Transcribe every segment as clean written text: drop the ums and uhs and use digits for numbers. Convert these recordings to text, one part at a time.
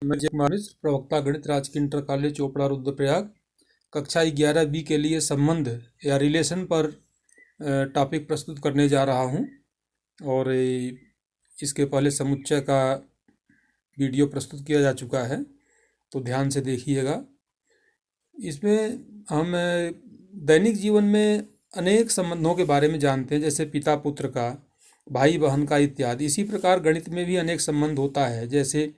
मैं जय कुमार मिश्र, प्रवक्ता गणित, राजकीय इंटर कॉलेज चोपड़ा रुद्रप्रयाग। कक्षा 11B के लिए संबंध या रिलेशन पर टॉपिक प्रस्तुत करने जा रहा हूं और इसके पहले समुच्चय का वीडियो प्रस्तुत किया जा चुका है, तो ध्यान से देखिएगा। इसमें हम दैनिक जीवन में अनेक संबंधों के बारे में जानते हैं, जैसे पिता पुत्र का, भाई बहन का इत्यादि। इसी प्रकार गणित में भी अनेक संबंध होता है, जैसे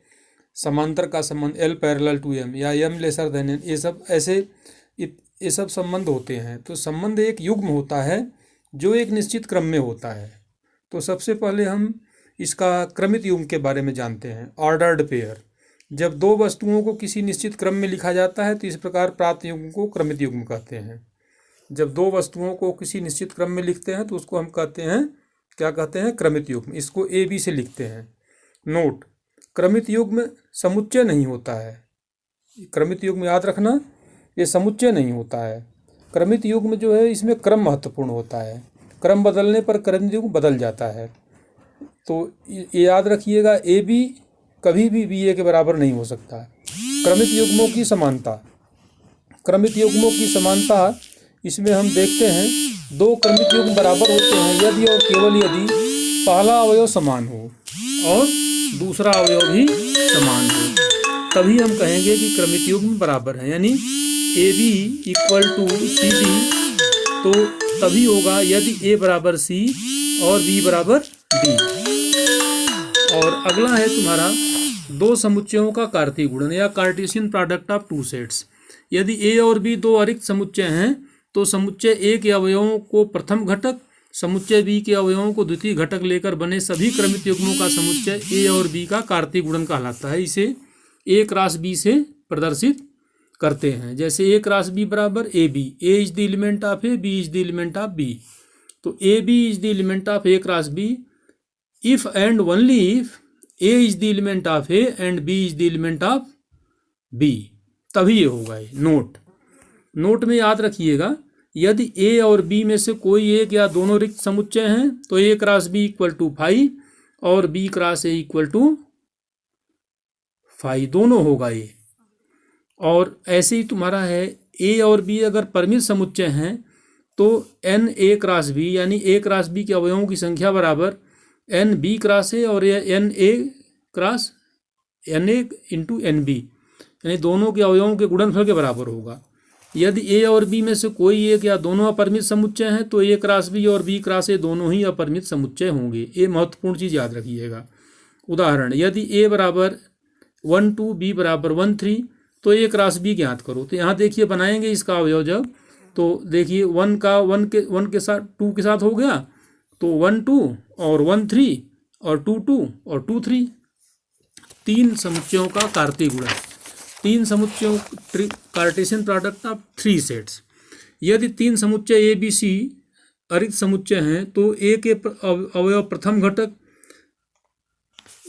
समांतर का संबंध L पैरेलल टू M या M लेसर देन N, ये सब संबंध होते हैं। तो संबंध एक युग्म होता है जो एक निश्चित क्रम में होता है। तो सबसे पहले हम इसका क्रमित युग्म के बारे में जानते हैं, ऑर्डर्ड पेयर। जब दो वस्तुओं को किसी निश्चित क्रम में लिखा जाता है तो इस प्रकार प्राप्त युग्म को क्रमित युग्म कहते हैं। जब दो वस्तुओं को किसी निश्चित क्रम में लिखते हैं तो उसको हम कहते हैं, क्या कहते हैं? क्रमित युग्म। इसको AB से लिखते हैं। नोट: क्रमित युग्म समुच्चय नहीं होता है। क्रमित युग्म याद रखना, ये समुच्चय नहीं होता है। क्रमित युग्म जो है, इसमें क्रम महत्वपूर्ण होता है। क्रम बदलने पर क्रमित युग्म बदल जाता है। तो ये याद रखिएगा, AB कभी भी BA के बराबर नहीं हो सकता। क्रमित युग्मों की समानता, क्रमित युग्मों की समानता इसमें हम देखते हैं, दो क्रमित युग्म बराबर होते हैं यदि और केवल यदि पहला अवयव समान हो और दूसरा अवयव भी समान हो, तभी हम कहेंगे कि क्रमित युग्म बराबर है। यानी AB इक्वल टू CD तो तभी होगा यदि A बराबर C और B बराबर D। और अगला है तुम्हारा दो समुच्चयों का कार्तीय गुणन या Cartesian product of two sets. यदि A और B दो अरिक्त समुच्चय हैं तो समुच्चय A के अवयवों को प्रथम घटक, समुच्चय B के अवयवों को द्वितीय घटक लेकर बने सभी क्रमित युग्मों का समुच्चय A और B का कार्तीय गुणन कहलाता है। इसे A क्रॉस B से प्रदर्शित करते हैं। जैसे A क्रॉस B बराबर AB, A is the element of A, B is the element of B। तो AB is the element of A cross B if and only if A is the element of A and B is the element of B, तभी ये होगा। ये note में याद रखिएगा, यदि A और B में से कोई एक या दोनों रिक्त समुच्चय हैं तो A cross B equal to phi और B cross A equal to phi, दोनों होगा ये। और ऐसे ही तुम्हारा है, A और B अगर परिमित समुच्चय हैं तो N A क्रॉस B, यानी A क्रॉस B के अवयवों की संख्या बराबर N B क्रॉस A और N A cross N A into NB, यानी दोनों के अवयवों के गुणनफल के बराबर होगा। यदि A और B में से कोई एक या दोनों अपरिमित समुच्चय हैं तो A क्रॉस B और B क्रॉस A दोनों ही अपरिमित समुच्चय होंगे। ये महत्वपूर्ण चीज़ याद रखिएगा। उदाहरण, यदि A बराबर 1 2, B बराबर 1 3 तो A क्रॉस B ज्ञात करो। तो यहाँ देखिए बनाएंगे इसका अवयव जब, तो देखिए 1 के साथ 2 के साथ हो गया, तो 1 2 और 1 3 और 2 2 और 2 3, तीन समुच्चयों का कार्तीय गुणन, तीन समुच्चयों Cartesian product of three sets. यदि तीन समुच्चय ABC अरिक्त समुच्चय हैं तो A के अवयव प्रथम घटक,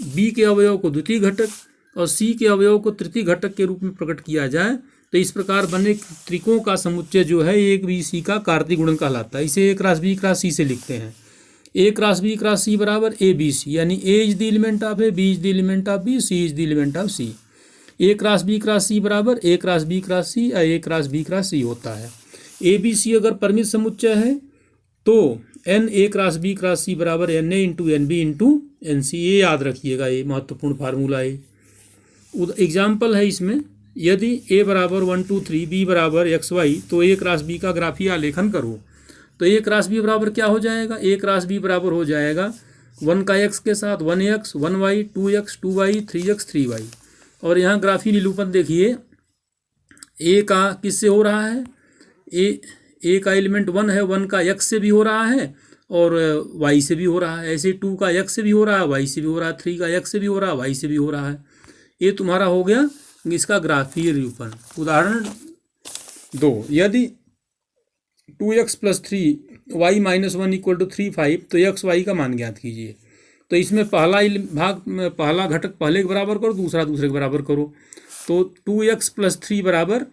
B के अवयव को द्वितीय घटक और C के अवयव को तृतीय घटक के रूप में प्रकट किया जाए तो इस प्रकार बने त्रिकों का समुच्चय जो है ABC का कार्तीय गुणन कहलाता है। इसे A cross B cross C से लिखते हैं। A cross B cross C बराबर ABC, यानी A is the element of A, B is the element of B, C is the element of C। A cross B cross C बराबर A cross B cross C या A cross B cross C होता है। ABC अगर परिमित समुच्चय है तो N A cross B cross C बराबर NA into NB into NC। ये याद रखिएगा, ये महत्वपूर्ण फार्मूला है। एग्जाम्पल है इसमें, यदि A बराबर 1 2 3, B बराबर XY तो A क्रॉस B का ग्राफीय आलेखन करो। तो A क्रॉस B बराबर क्या हो जाएगा? A क्रॉस B बराबर हो जाएगा 1 का X के साथ 1X 1Y 2X 2Y 3X 3Y। और यहाँ ग्राफीय निरूपण देखिए, A का किससे हो रहा है? A का एलिमेंट 1 है, 1 का X से भी हो रहा है और Y से भी हो रहा है। ऐसे 2 का X से भी हो रहा है, Y से भी हो रहा है, 3 का X से भी हो रहा है, Y से भी हो रहा है। ये तुम्हारा हो गया इसका ग्राफीय निरूपण। उदाहरण 2, यदि 2x plus 3y minus 1 equal to 3 5 तो x y का मान ज्ञात कीजिए। तो इसमें पहला घटक पहले के बराबर करो, दूसरा दूसरे के बराबर करो। तो 2x प्लस 3 बराबर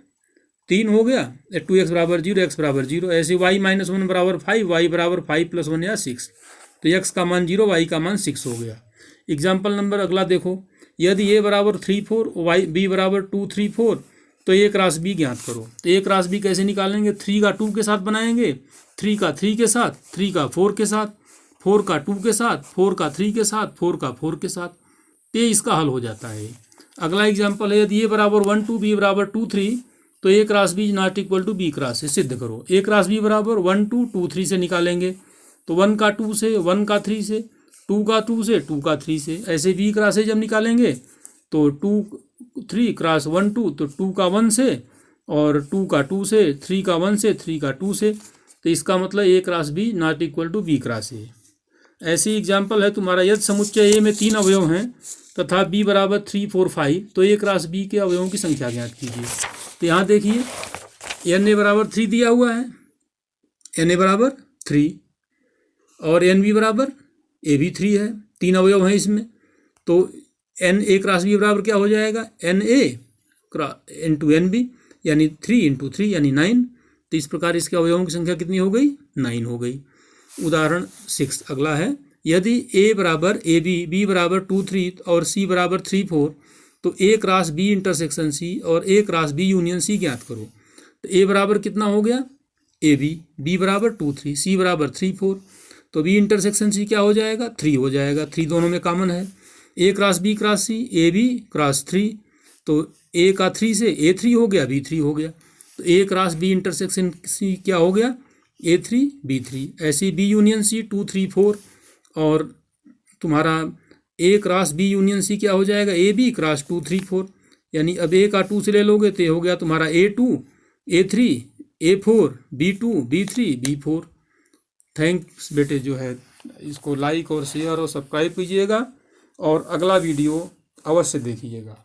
3 हो गया, 2x बराबर 0, x बराबर 0। ऐसे y माइनस 1 बराबर 5, y बराबर 5 प्लस 1 या 6। तो x का मान 0, y का मान 6 हो गया। एग्जाम्पल नंबर अगला देखो, यदि ए बराबर 3 4 वाई बी बराबर 2 3 4 तो ए क्रॉस बी ज्ञात करो। तो ए क्रॉस बी कैसे निकालेंगे? 3 का 2 के साथ बनाएंगे, 3 का 3 के साथ, 3 का 4 के साथ, 4 का 2 के साथ, 4 का 3 के साथ, 4 का 4 के साथ। तो ये इसका हल हो जाता है। अगला एग्जाम्पल है, यदि ए बराबर 1 2 बी बराबर 2 3 तो A cross B not equal to B cross से सिद्ध करो। ए क्रॉस बी बराबर 1 2 2 3 से निकालेंगे, तो 1 का 2 से, 1 का 3 से, 2 का 2 से, 2 का 3 से। ऐसे बी क्रॉस से जब निकालेंगे तो 2 3 क्रॉस 1 2 तो 2 का 1 से, और 2 का 2 से, 3 का 1 से, 3 का 2 से। तो इसका मतलब A cross B not equal to B cross A. ऐसी एग्जाम्पल है तुम्हारा, यदि समुच्चय ए में 3 अवयव हैं तथा बी बराबर 3 4 5 तो ए क्रॉस बी के अवयवों की संख्या ज्ञात कीजिए। तो यहाँ देखिए एन ए बराबर 3 दिया हुआ है, एन ए बराबर 3 और एन बी बराबर ए भी 3 है, 3 अवयव हैं इसमें। तो एन ए क्रॉस बी बराबर क्या हो जाएगा? N A into n B यानी 3 इंटू 3 यानी 9। तो इस प्रकार इसके अवयवों की संख्या कितनी हो गई? 9 हो गई। उदाहरण 6 अगला है, यदि ए बराबर ए बी, बी बराबर 2 3 और सी बराबर 3 4 तो A cross B intersection C और ए क्रॉस बी यूनियन सी ज्ञात करो। तो ए बराबर कितना हो गया? ए बी, बी बराबर 2 3, सी बराबर 3 4 तो बी इंटरसेक्शन सी क्या हो जाएगा? 3 हो जाएगा। 3 दोनों में कॉमन है। A cross B cross C, A B cross 3 तो ए का 3 से ए 3 हो गया, बी 3 हो गया। तो A cross B intersection C क्या हो गया? ए 3 बी 3। ऐसी बी यूनियन सी 2 3 4 और तुम्हारा ए क्रॉस बी यूनियन सी क्या हो जाएगा? ए बी क्रॉस 2 3 4 यानी अब ए का 2 से ले लोगे तो ये हो गया तुम्हारा ए 2 ए 3 ए 4 बी 2 बी 3 बी 4। थैंक्स बेटे, जो है इसको लाइक और शेयर और सब्सक्राइब कीजिएगा और अगला वीडियो अवश्य देखिएगा।